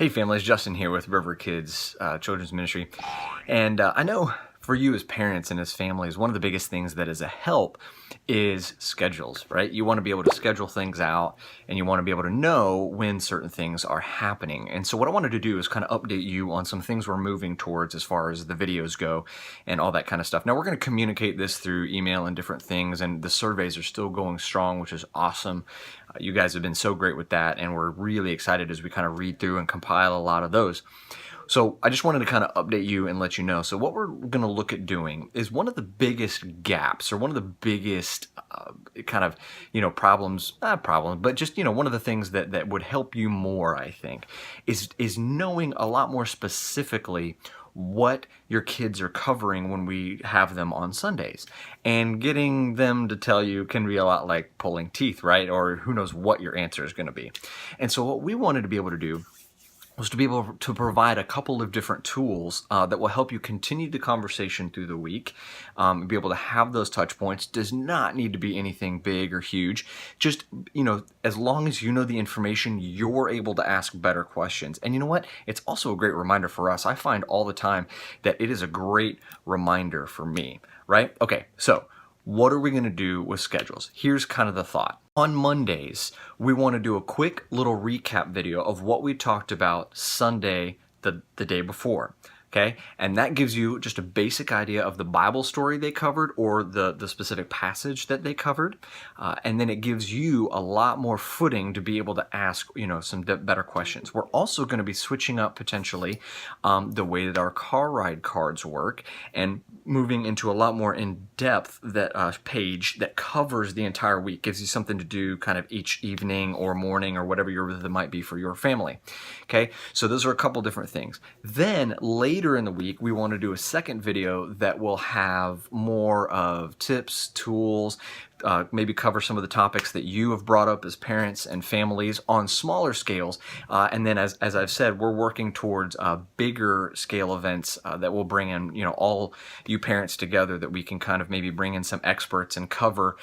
Hey families, Justin here with River Kids Children's Ministry. And I know for you as parents and as families, one of the biggest things that is a help is schedules, right? You want to be able to schedule things out and you want to be able to know when certain things are happening. And so what I wanted to do is kind of update you on some things we're moving towards as far as the videos go and all that kind of stuff. Now we're going to communicate this through email and different things, and the surveys are still going strong, which is awesome. You guys have been so great with that, and we're really excited as we kind of read through and compile a lot of those. So I just wanted to kind of update you and let you know. So what we're going to look at doing is one of the biggest gaps, or one of the biggest problems, not problems, but just, one of the things that would help you more, I think, is knowing a lot more specifically what your kids are covering when we have them on Sundays. And getting them to tell you can be a lot like pulling teeth, right? Or who knows what your answer is going to be. And so what we wanted to be able to do was to be able to provide a couple of different tools that will help you continue the conversation through the week, be able to have those touch points. Does not need to be anything big or huge. Just, as long as you know the information, you're able to ask better questions. And you know what? It's also a great reminder for us. I find all the time that it is a great reminder for me, right? Okay, so what are we going to do with schedules? Here's kind of the thought. On Mondays, we want to do a quick little recap video of what we talked about Sunday, the day before. Okay, and that gives you just a basic idea of the Bible story they covered, or the specific passage that they covered, and then it gives you a lot more footing to be able to ask some better questions. We're also going to be switching up potentially the way that our car ride cards work, and moving into a lot more in-depth that page that covers the entire week, gives you something to do kind of each evening or morning or whatever your rhythm might be for your family. Okay, so those are a couple different things. Then later in the week, we want to do a second video that will have more of tips, tools, maybe cover some of the topics that you have brought up as parents and families on smaller scales. And then as I've said, we're working towards bigger scale events that will bring in, all you parents together, that we can kind of maybe bring in some experts and cover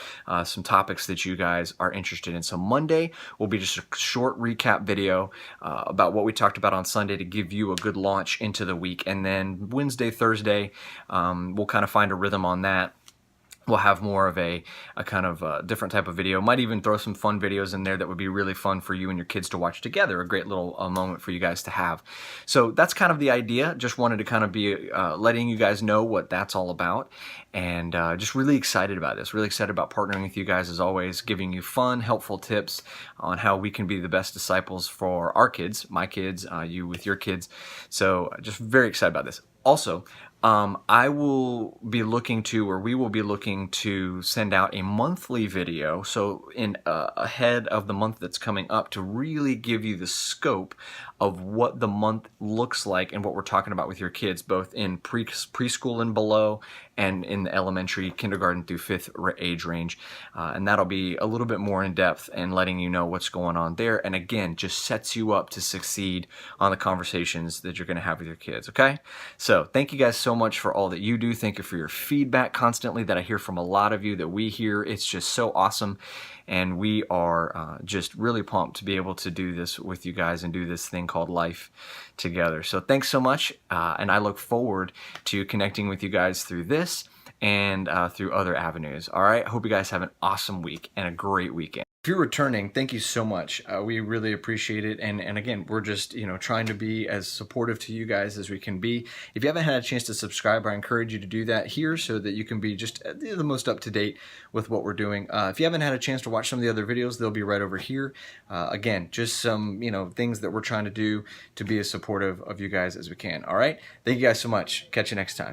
some topics that you guys are interested in. So Monday will be just a short recap video about what we talked about on Sunday to give you a good launch into the week. And then Wednesday, Thursday, we'll kind of find a rhythm on that. We'll have more of a kind of different type of video. Might even throw some fun videos in there that would be really fun for you and your kids to watch together. A great little moment for you guys to have. So that's kind of the idea. Just wanted to kind of be letting you guys know what that's all about. And just really excited about this. Really excited about partnering with you guys as always, giving you fun, helpful tips on how we can be the best disciples for our kids, my kids, you with your kids. So just very excited about this. Also, I will be looking to, or we will be looking to send out a monthly video, so in ahead of the month that's coming up, to really give you the scope of what the month looks like and what we're talking about with your kids, both in preschool and below, and in the elementary, kindergarten through 5th age range. And that'll be a little bit more in depth and letting you know what's going on there. And again, just sets you up to succeed on the conversations that you're going to have with your kids, okay? So thank you guys so much for all that you do. Thank you for your feedback constantly that I hear from a lot of you, that we hear. It's just so awesome. And we are just really pumped to be able to do this with you guys and do this thing called life together. So thanks so much. And I look forward to connecting with you guys through this and through other avenues. All right. I hope you guys have an awesome week and a great weekend. If you're returning, thank you so much. We really appreciate it. And again, we're just, trying to be as supportive to you guys as we can be. If you haven't had a chance to subscribe, I encourage you to do that here so that you can be just the most up to date with what we're doing. If you haven't had a chance to watch some of the other videos, they'll be right over here. Again, just some, things that we're trying to do to be as supportive of you guys as we can. All right. Thank you guys so much. Catch you next time.